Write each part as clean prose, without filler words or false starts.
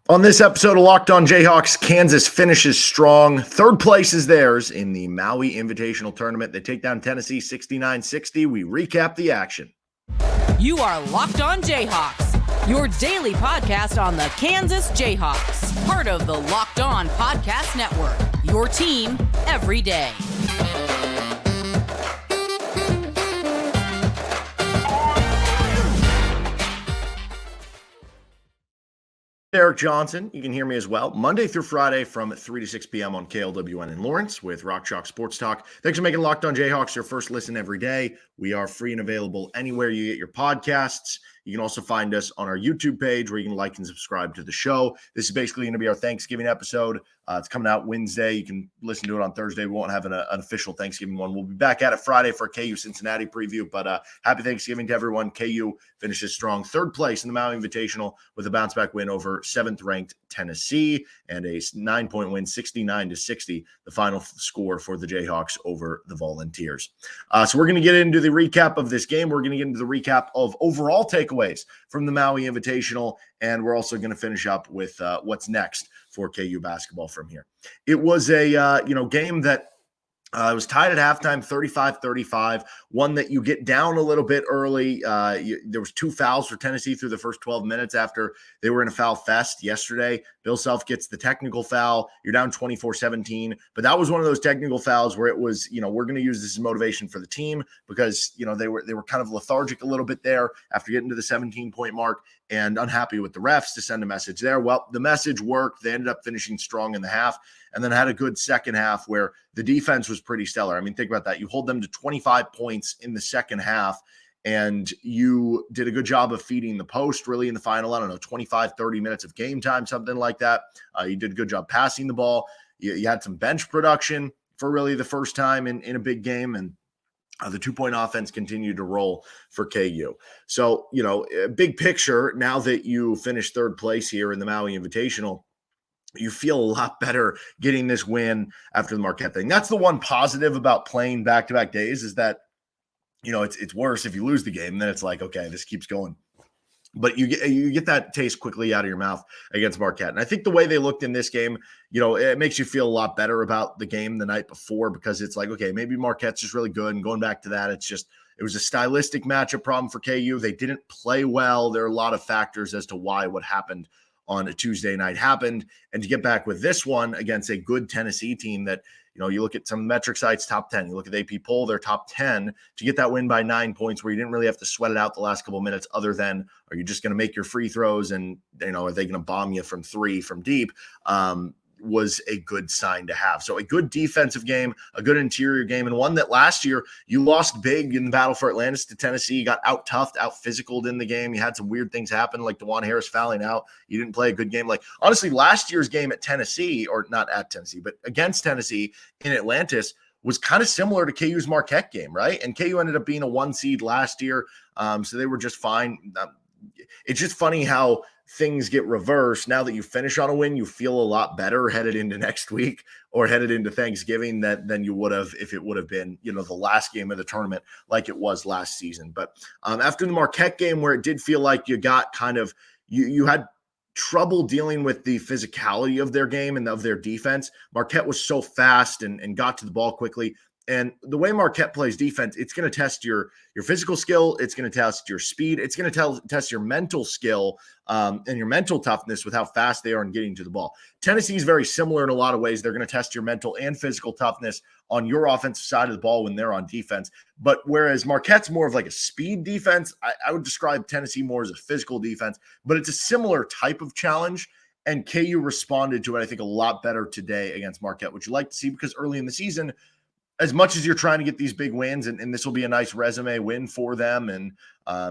On this episode of Locked On Jayhawks, Kansas finishes strong. Third place is theirs in the Maui Invitational Tournament. They take down Tennessee 69-60. We recap the action. You are Locked On Jayhawks, your daily podcast on the Kansas Jayhawks, part of the Locked On Podcast Network, your team every day. Eric Johnson, you can hear me as well, Monday through Friday from 3 to 6 p.m. on KLWN in Lawrence with Rock Chalk Sports Talk. Thanks for making Locked On Jayhawks your first listen every day. We are free and available anywhere you get your podcasts. You can also find us on our YouTube page where you can like and subscribe to the show. This is basically going to be our Thanksgiving episode. It's coming out Wednesday. You can listen to it on Thursday. We won't have an official Thanksgiving one. We'll be back at it Friday for a KU Cincinnati preview. But happy Thanksgiving to everyone. KU finishes strong. Third place in the Maui Invitational with a bounce-back win over 7th-ranked Tennessee and a 9-point win, 69-60, the final score for the Jayhawks over the Volunteers. So we're going to get into the recap of this game. We're going to get into the recap of overall takeaways from the Maui Invitational, and we're also going to finish up with what's next for KU basketball from here. It was a game that it was tied at halftime, 35-35, one that you get down a little bit early. There was 2 fouls for Tennessee through the first 12 minutes after they were in a foul fest yesterday. Bill Self gets the technical foul. You're down 24-17, but that was one of those technical fouls where it was, we're going to use this as motivation for the team because, they were kind of lethargic a little bit there after getting to the 17-point mark and unhappy with the refs to send a message there. Well, the message worked. They ended up finishing strong in the half and then had a good second half where the defense was pretty stellar. I mean, think about that. You hold them to 25 points in the second half, and you did a good job of feeding the post really in the final, 25, 30 minutes of game time, something like that. You did a good job passing the ball. You had some bench production for really the first time in a big game, and the 2-point offense continued to roll for KU. So, big picture, now that you finished third place here in the Maui Invitational, you feel a lot better getting this win after the Marquette thing. That's the one positive about playing back-to-back days is that, it's worse if you lose the game. Then it's like, okay, this keeps going. But you get that taste quickly out of your mouth against Marquette. And I think the way they looked in this game, it makes you feel a lot better about the game the night before because it's like, okay, maybe Marquette's just really good. And going back to that, it was a stylistic matchup problem for KU. They didn't play well. There are a lot of factors as to why what happened on a Tuesday night happened. And to get back with this one against a good Tennessee team that, you look at some metric sites, top 10, you look at the AP poll, they're top 10 to get that win by 9 points where you didn't really have to sweat it out the last couple of minutes other than, are you just going to make your free throws and, are they going to bomb you from 3 from deep? Was a good sign to have. So a good defensive game, a good interior game, and one that last year you lost big in the battle for Atlantis to Tennessee. You got out-toughed, out-physicaled in the game. You had some weird things happen, like DeJuan Harris fouling out. You didn't play a good game. Like, honestly, last year's game at Tennessee, or not at Tennessee, but against Tennessee in Atlantis was kind of similar to KU's Marquette game, right? And KU ended up being a 1 seed last year, so they were just fine. It's just funny how things get reversed. Now that you finish on a win, you feel a lot better headed into next week or headed into Thanksgiving than you would have if it would have been, the last game of the tournament like it was last season. But after the Marquette game where it did feel like you got kind of, you had trouble dealing with the physicality of their game and of their defense. Marquette was so fast and got to the ball quickly. And the way Marquette plays defense, it's going to test your physical skill. It's going to test your speed. It's going to test your mental skill and your mental toughness with how fast they are in getting to the ball. Tennessee is very similar in a lot of ways. They're going to test your mental and physical toughness on your offensive side of the ball when they're on defense. But whereas Marquette's more of like a speed defense, I would describe Tennessee more as a physical defense. But it's a similar type of challenge. And KU responded to it, I think, a lot better today against Marquette, which you like to see because early in the season, as much as you're trying to get these big wins, and this will be a nice resume win for them, and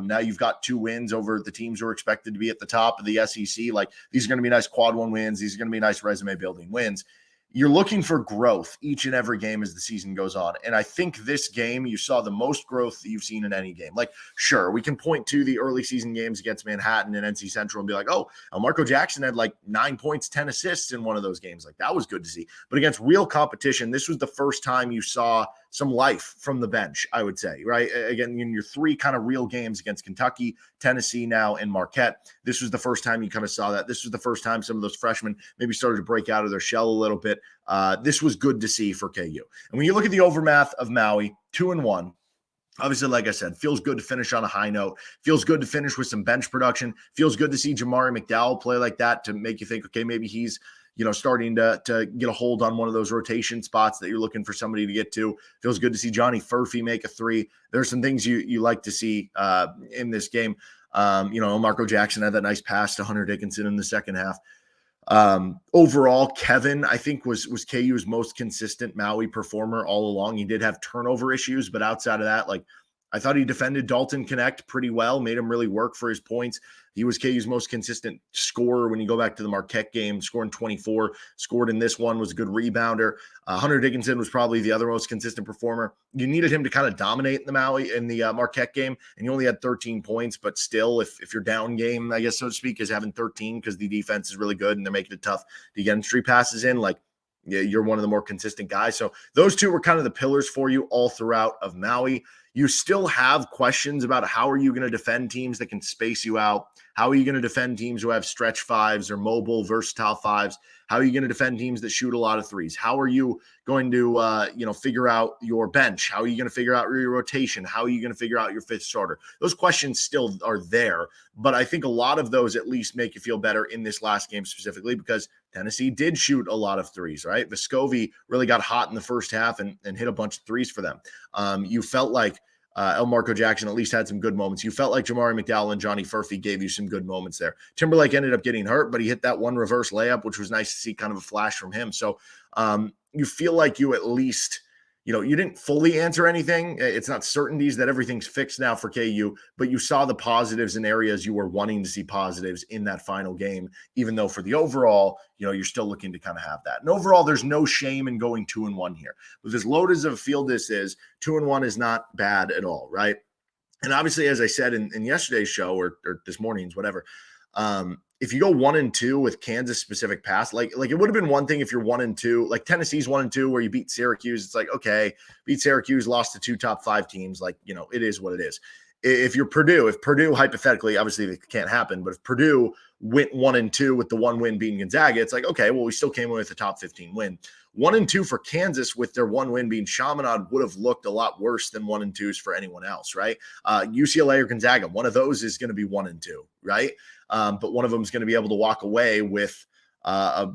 now you've got 2 wins over the teams who are expected to be at the top of the SEC. Like, these are going to be nice quad 1 wins. These are going to be nice resume building wins. You're looking for growth each and every game as the season goes on. And I think this game, you saw the most growth that you've seen in any game. Like, sure, we can point to the early season games against Manhattan and NC Central and be like, oh, Marco Jackson had like 9 points, 10 assists in one of those games. Like, that was good to see. But against real competition, this was the first time you saw some life from the bench, I would say, right? Again, in your three kind of real games against Kentucky, Tennessee now, and Marquette, this was the first time you kind of saw that. This was the first time some of those freshmen maybe started to break out of their shell a little bit. This was good to see for KU. And when you look at the overmath of Maui, 2-1, obviously, like I said, feels good to finish on a high note. Feels good to finish with some bench production. Feels good to see Jamari McDowell play like that to make you think, okay, maybe he's starting to get a hold on one of those rotation spots that you're looking for somebody to get to. Feels good to see Johnny Furphy make a three. There's some things you like to see in this game. Marco Jackson had that nice pass to Hunter Dickinson in the second half. Overall, Kevin, I think, was KU's most consistent Maui performer all along. He did have turnover issues, but outside of that, I thought he defended Dalton Connect pretty well, made him really work for his points. He was KU's most consistent scorer when you go back to the Marquette game, scoring 24, scored in this one, was a good rebounder. Hunter Dickinson was probably the other most consistent performer. You needed him to kind of dominate in the Marquette game, and he only had 13 points, but still, if your down game, I guess, so to speak, is having 13 because the defense is really good and they're making it tough to get entry passes in, you're one of the more consistent guys. So those two were kind of the pillars for you all throughout of Maui. You still have questions about how are you going to defend teams that can space you out? How are you going to defend teams who have stretch fives or mobile, versatile fives? How are you going to defend teams that shoot a lot of threes? How are you going to, figure out your bench? How are you going to figure out your rotation? How are you going to figure out your fifth starter? Those questions still are there, but I think a lot of those at least make you feel better in this last game specifically because Tennessee did shoot a lot of threes, right? Vescovi really got hot in the first half and hit a bunch of threes for them. You felt like El Marco Jackson at least had some good moments. You felt like Jamari McDowell and Johnny Furphy gave you some good moments there. Timberlake ended up getting hurt, but he hit that one reverse layup, which was nice to see, kind of a flash from him. So you feel like you at least, you didn't fully answer anything. It's not certainties that everything's fixed now for KU, but you saw the positives in areas you were wanting to see positives in that final game, even though for the overall, you're still looking to kind of have that. And overall, there's no shame in going 2-1 here. With as loaded as a field this is, 2-1 is not bad at all, right? And obviously, as I said in yesterday's show or this morning's, whatever, if you go 1-2 with Kansas specific pass, like it would have been one thing if you're 1-2, like Tennessee's 1-2 where you beat Syracuse. It's like, okay, beat Syracuse, lost to 2 top 5 teams. It is what it is. If Purdue hypothetically, obviously it can't happen, but if Purdue went 1-2 with the one win beating Gonzaga, it's like, okay, well, we still came in with a top 15 win. 1-2 for Kansas with their one win being Chaminade would have looked a lot worse than 1-2s for anyone else, right? UCLA or Gonzaga, one of those is going to be 1-2, right? But one of them is going to be able to walk away with I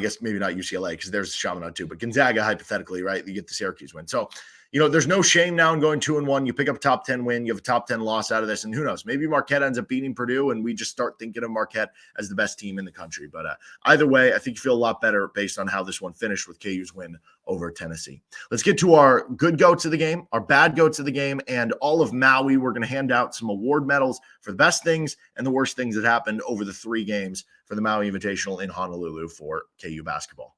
guess maybe not UCLA because there's Chaminade too, but Gonzaga hypothetically, right? You get the Syracuse win. So, there's no shame now in going 2-1. You pick up a top 10 win, you have a top 10 loss out of this, and who knows? Maybe Marquette ends up beating Purdue, and we just start thinking of Marquette as the best team in the country. But either way, I think you feel a lot better based on how this one finished with KU's win over Tennessee. Let's get to our good goats of the game, our bad goats of the game, and all of Maui. We're going to hand out some award medals for the best things and the worst things that happened over the 3 games for the Maui Invitational in Honolulu for KU basketball.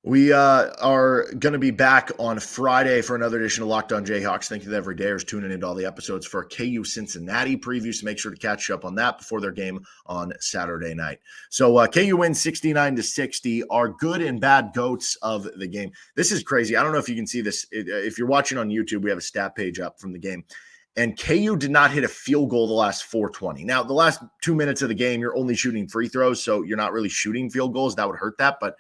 We are going to be back on Friday for another edition of Locked On Jayhawks. Thank you to every dayers tuning into all the episodes for KU Cincinnati previews. So make sure to catch up on that before their game on Saturday night. So KU wins 69-60. Our good and bad goats of the game. This is crazy. I don't know if you can see this. If you're watching on YouTube, we have a stat page up from the game. And KU did not hit a field goal the last 420. Now, the last 2 minutes of the game, you're only shooting free throws, so you're not really shooting field goals. That would hurt that, but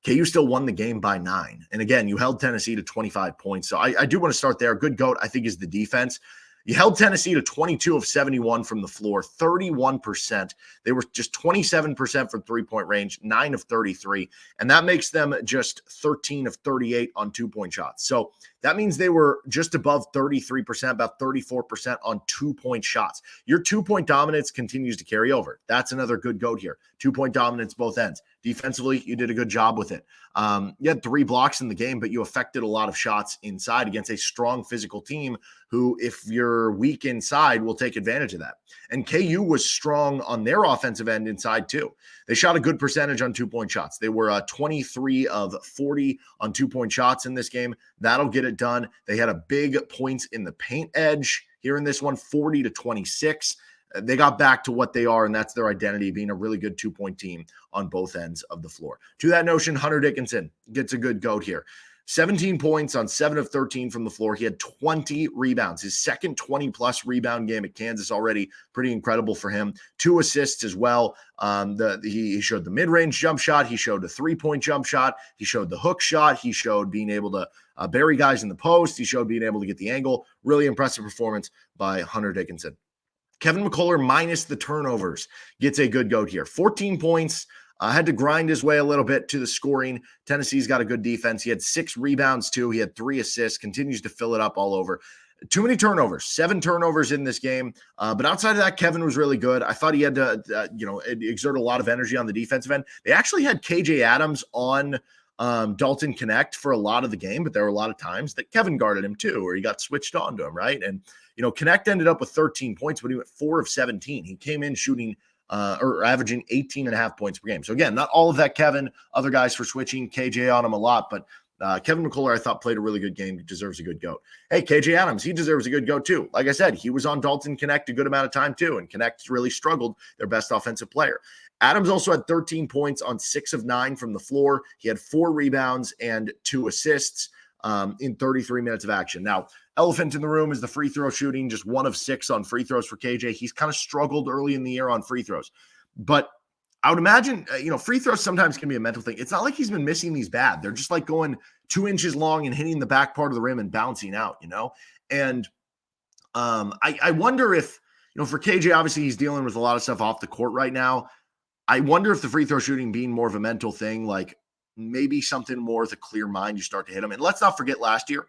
KU still won the game by 9. And again, you held Tennessee to 25 points. So I do want to start there. Good goat, I think, is the defense. You held Tennessee to 22 of 71 from the floor, 31%. They were just 27% from three-point range, 9 of 33. And that makes them just 13 of 38 on two-point shots. So that means they were just above 33%, about 34% on two-point shots. Your two-point dominance continues to carry over. That's another good goat here. Two-point dominance both ends. Defensively, you did a good job with it. You had 3 blocks in the game, but you affected a lot of shots inside against a strong physical team who, if you're weak inside, will take advantage of that. And KU was strong on their offensive end inside too. They shot a good percentage on two-point shots. They were 23 of 40 on two-point shots in this game. That'll get it done. They had a big points in the paint edge here in this one, 40-26. they got back to what they are, and that's their identity, being a really good 2-point team on both ends of the floor. To that notion, Hunter Dickinson gets a good goat here. 17 points on 7 of 13 from the floor. He had 20 rebounds, his second 20-plus rebound game at Kansas already. Pretty incredible for him. 2 assists as well. He showed the mid-range jump shot. He showed a 3-point jump shot. He showed the hook shot. He showed being able to bury guys in the post. He showed being able to get the angle. Really impressive performance by Hunter Dickinson. Kevin McCullar, minus the turnovers, gets a good goat here. 14 points. Had to grind his way a little bit to the scoring. Tennessee's got a good defense. He had 6 rebounds, too. He had 3 assists, continues to fill it up all over. Too many turnovers, 7 turnovers in this game. But outside of that, Kevin was really good. I thought he had to, exert a lot of energy on the defensive end. They actually had KJ Adams on Dalton Connect for a lot of the game, but there were a lot of times that Kevin guarded him too, or he got switched on to him, right? And, Connect ended up with 13 points, but he went 4 of 17. He came in shooting or averaging 18.5 points per game. So again, not all of that Kevin, other guys for switching KJ on him a lot, but Kevin McCullar, I thought, played a really good game. He deserves a good goat. Hey, KJ Adams, he deserves a good goat too. Like I said, he was on Dalton Connect a good amount of time too, and Connect really struggled, their best offensive player. Adams also had 13 points on 6 of 9 from the floor. He had 4 rebounds and 2 assists in 33 minutes of action. Now, elephant in the room is the free throw shooting, just 1 of 6 on free throws for KJ. He's kind of struggled early in the year on free throws, but I would imagine, free throws sometimes can be a mental thing. It's not like he's been missing these bad. They're just like going 2 inches long and hitting the back part of the rim and bouncing out, And I wonder if, for KJ, obviously he's dealing with a lot of stuff off the court right now. I wonder if the free throw shooting being more of a mental thing, like maybe something more with a clear mind, you start to hit him. And let's not forget last year,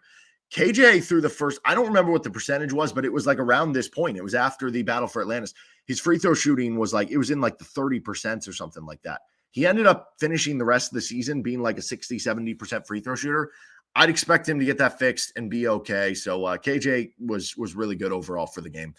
KJ through the first, I don't remember what the percentage was, but it was like around this point. It was after the battle for Atlantis. His free throw shooting was like, it was in like the 30% or something like that. He ended up finishing the rest of the season being like a 60, 70% free throw shooter. I'd expect him to get that fixed and be okay. So KJ was really good overall for the game,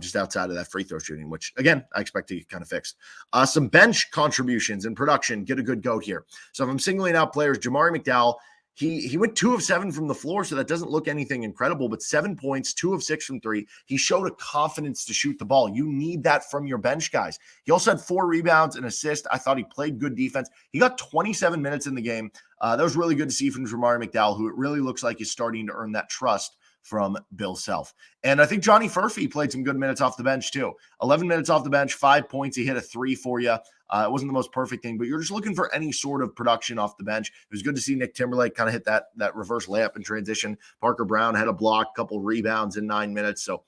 just outside of that free throw shooting, which, again, I expect to get kind of fixed. Some bench contributions and production get a good goat here. So if I'm singling out players, Jamari McDowell, he went 2 of 7 from the floor, so that doesn't look anything incredible, but 7 points, 2 of 6 from 3. He showed a confidence to shoot the ball. You need that from your bench guys. He also had 4 rebounds and assist. I thought he played good defense. He got 27 minutes in the game. That was really good to see from Jamari McDowell, who it really looks like is starting to earn that trust from Bill Self. And I think Johnny Furphy played some good minutes off the bench too. 11 minutes off the bench, 5 points. He hit a 3 for you. It wasn't the most perfect thing, but you're just looking for any sort of production off the bench. It was good to see Nick Timberlake kind of hit that reverse layup in transition. Parker Brown had a block, couple rebounds in 9 minutes. So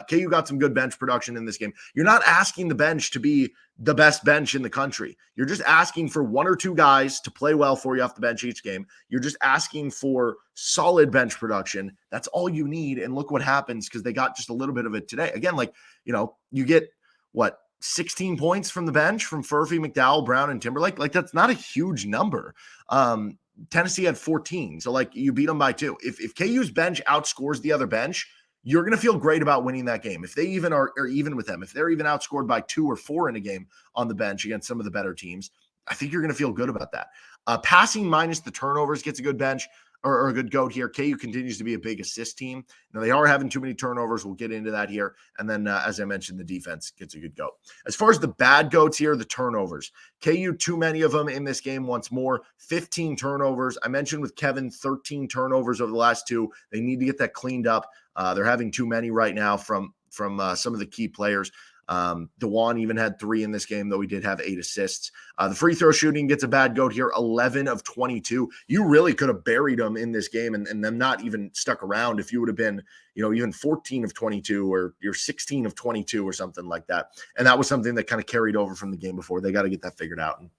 KU got some good bench production in this game. You're not asking the bench to be the best bench in the country. You're just asking for 1 or 2 guys to play well for you off the bench each game. You're just asking for solid bench production. That's all you need. And look what happens, because they got just a little bit of it today. Again, you get 16 points from the bench from Furphy, McDowell, Brown, and Timberlake. That's not a huge number. Tennessee had 14. So you beat them by 2. If KU's bench outscores the other bench, you're going to feel great about winning that game. If they even are even with them, if they're even outscored by 2 or 4 in a game on the bench against some of the better teams, I think you're going to feel good about that. Passing minus the turnovers gets a good bench or a good goat here. KU continues to be a big assist team. Now, they are having too many turnovers. We'll get into that here. And then, as I mentioned, the defense gets a good goat. As far as the bad goats here, the turnovers. KU, too many of them in this game once more. 15 turnovers. I mentioned with Kevin, 13 turnovers over the last 2. They need to get that cleaned up. They're having too many right now from some of the key players. DeJuan even had 3 in this game, though he did have 8 assists. The free throw shooting gets a bad goat here, 11 of 22. You really could have buried them in this game and them not even stuck around if you would have been, even 14 of 22 or you're 16 of 22 or something like that. And that was something that kind of carried over from the game before. They got to get that figured out. And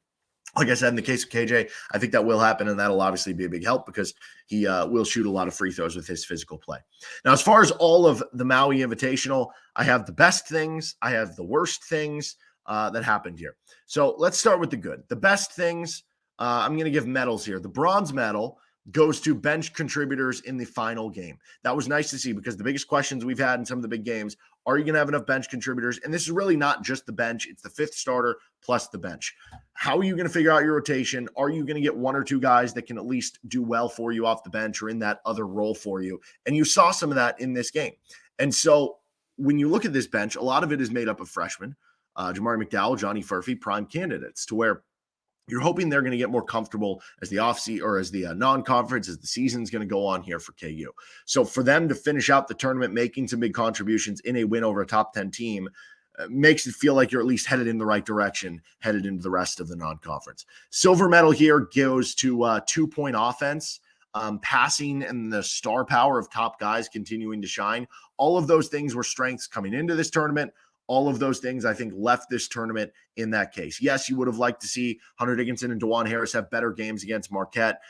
like I said, in the case of KJ, I think that will happen, and that'll obviously be a big help because he will shoot a lot of free throws with his physical play. Now, as far as all of the Maui Invitational, I have the best things, I have the worst things that happened here. So let's start with the good. The best things, I'm going to give medals here. The bronze medal goes to bench contributors in the final game. That was nice to see because the biggest questions we've had in some of the big games, are you going to have enough bench contributors? And this is really not just the bench. It's the 5th starter plus the bench. How are you going to figure out your rotation? Are you going to get 1 or 2 guys that can at least do well for you off the bench or in that other role for you? And you saw some of that in this game. And so when you look at this bench, a lot of it is made up of freshmen. Jamari McDowell, Johnny Furphy, prime candidates to where you're hoping they're going to get more comfortable as the offseason or as the non-conference, as the season's going to go on here for KU. So for them to finish out the tournament, making some big contributions in a win over a top 10 team, makes it feel like you're at least headed in the right direction, headed into the rest of the non-conference. Silver medal here goes to 2-point offense, passing, and the star power of top guys continuing to shine. All of those things were strengths coming into this tournament. All of those things, I think, left this tournament in that case. Yes, you would have liked to see Hunter Dickinson and DeJuan Harris have better games against Marquette.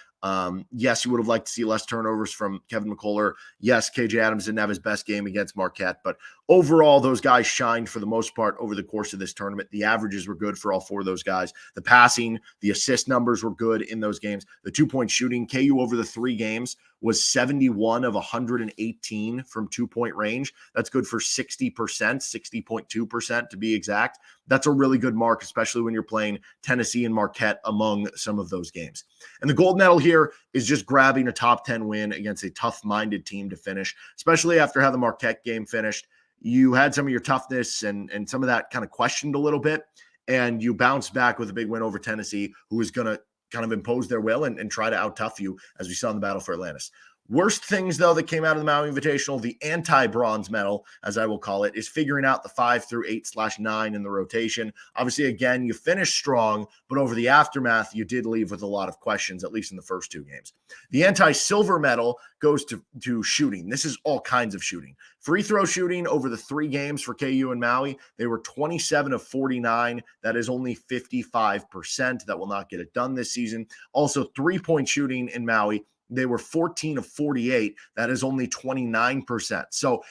Yes, you would have liked to see less turnovers from Kevin McCullar. Yes, KJ Adams didn't have his best game against Marquette, but overall, those guys shined for the most part over the course of this tournament. The averages were good for all four of those guys. The passing, the assist numbers were good in those games. The 2-point shooting, KU over the 3 games was 71 of 118 from 2-point range. That's good for 60%, 60.2% to be exact. That's a really good mark, especially when you're playing Tennessee and Marquette among some of those games. And the gold medal here is just grabbing a top 10 win against a tough-minded team to finish, especially after how the Marquette game finished. You had some of your toughness and some of that kind of questioned a little bit, and you bounced back with a big win over Tennessee, who was going to kind of impose their will and try to out-tough you, as we saw in the Battle for Atlantis. Worst things, though, that came out of the Maui Invitational, the anti-bronze medal, as I will call it, is figuring out the 5 through 8/9 in the rotation. Obviously, again, you finished strong, but over the aftermath, you did leave with a lot of questions, at least in the first 2 games. The anti-silver medal goes to shooting. This is all kinds of shooting. Free throw shooting over the 3 games for KU and Maui, they were 27 of 49. That is only 55%. That will not get it done this season. Also, 3-point shooting in Maui, they were 14 of 48. That is only 29%. So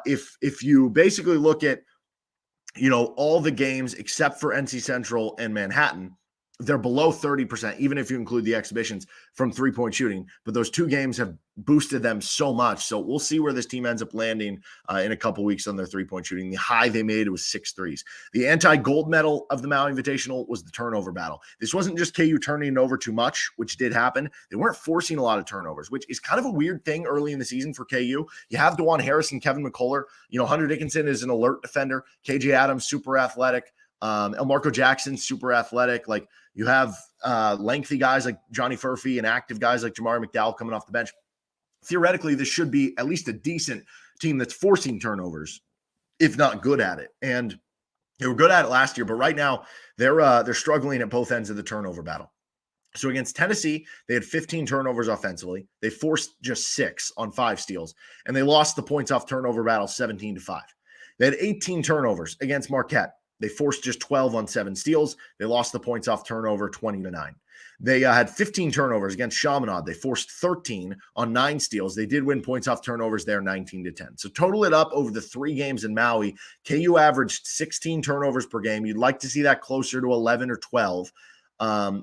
if you basically look at, all the games except for NC Central and Manhattan, they're below 30%, even if you include the exhibitions from 3-point shooting. But those 2 games have boosted them so much. So we'll see where this team ends up landing in a couple weeks on their 3-point shooting. The high they made was 6 threes. The anti-gold medal of the Maui Invitational was the turnover battle. This wasn't just KU turning it over too much, which did happen. They weren't forcing a lot of turnovers, which is kind of a weird thing early in the season for KU. You have DeJuan Harris and Kevin McCullar. Hunter Dickinson is an alert defender. KJ Adams, super athletic. Marco Jackson, super athletic. Like, you have lengthy guys like Johnny Furphy and active guys like Jamari McDowell coming off the bench. Theoretically, this should be at least a decent team that's forcing turnovers, if not good at it. And they were good at it last year, but right now they're struggling at both ends of the turnover battle. So against Tennessee, they had 15 turnovers offensively. They forced just 6 on 5 steals, and they lost the points off turnover battle 17-5. They had 18 turnovers against Marquette. They forced just 12 on 7 steals. They lost the points off turnover 20-9. They had 15 turnovers against Chaminade. They forced 13 on 9 steals. They did win points off turnovers there 19-10. So total it up over the 3 games in Maui, KU averaged 16 turnovers per game. You'd like to see that closer to 11 or 12.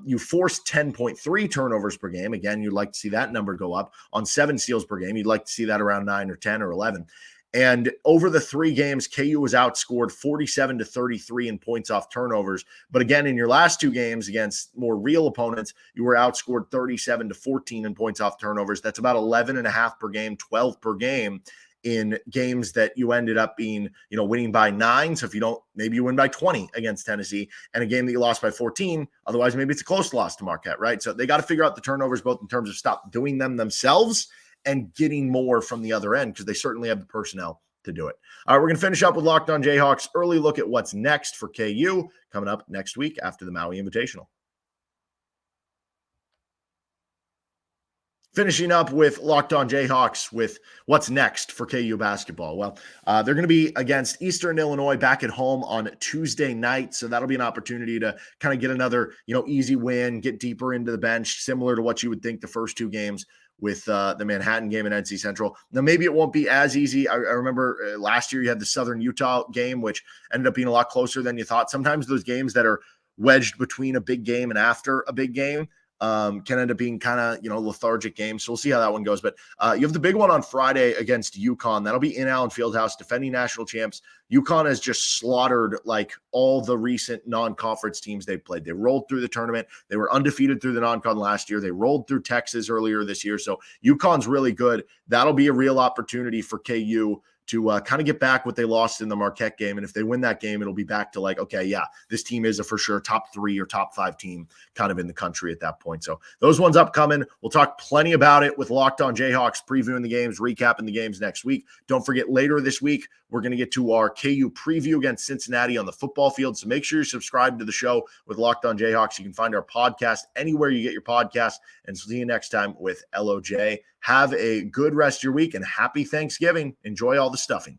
You forced 10.3 turnovers per game. Again, you'd like to see that number go up. On 7 steals per game, you'd like to see that around 9 or 10 or 11. And over the 3 games, KU was outscored 47-33 in points off turnovers. But again, in your last 2 games against more real opponents, you were outscored 37-14 in points off turnovers. That's about 11.5 per game, 12 per game in games that you ended up being, winning by 9. So if you don't, maybe you win by 20 against Tennessee, and a game that you lost by 14. Otherwise, maybe it's a close loss to Marquette, right? So they got to figure out the turnovers, both in terms of stop doing them themselves and getting more from the other end, because they certainly have the personnel to do it. All right, we're going to finish up with Locked On Jayhawks. Early look at what's next for KU coming up next week after the Maui Invitational. Finishing up with Locked On Jayhawks with what's next for KU basketball. Well, they're going to be against Eastern Illinois back at home on Tuesday night. So that'll be an opportunity to kind of get another, easy win, get deeper into the bench, similar to what you would think the first 2 games with the Manhattan game and NC Central. Now, maybe it won't be as easy. I remember last year you had the Southern Utah game, which ended up being a lot closer than you thought. Sometimes those games that are wedged between a big game and after a big game can end up being kind of, lethargic games. So we'll see how that one goes. But you have the big one on Friday against UConn. That'll be in Allen Fieldhouse, defending national champs. UConn has just slaughtered like all the recent non-conference teams they've played. They rolled through the tournament. They were undefeated through the non-con last year. They rolled through Texas earlier this year. So UConn's really good. That'll be a real opportunity for KU to kind of get back what they lost in the Marquette game. And if they win that game, it'll be back to like, okay, yeah, this team is a for sure top 3 or top 5 team kind of in the country at that point. So those ones upcoming. We'll talk plenty about it with Locked On Jayhawks, previewing the games, recapping the games next week. Don't forget, later this week, we're going to get to our KU preview against Cincinnati on the football field. So make sure you're subscribed to the show with Locked On Jayhawks. You can find our podcast anywhere you get your podcast. And see you next time with LOJ. Have a good rest of your week and happy Thanksgiving. Enjoy all the stuffing.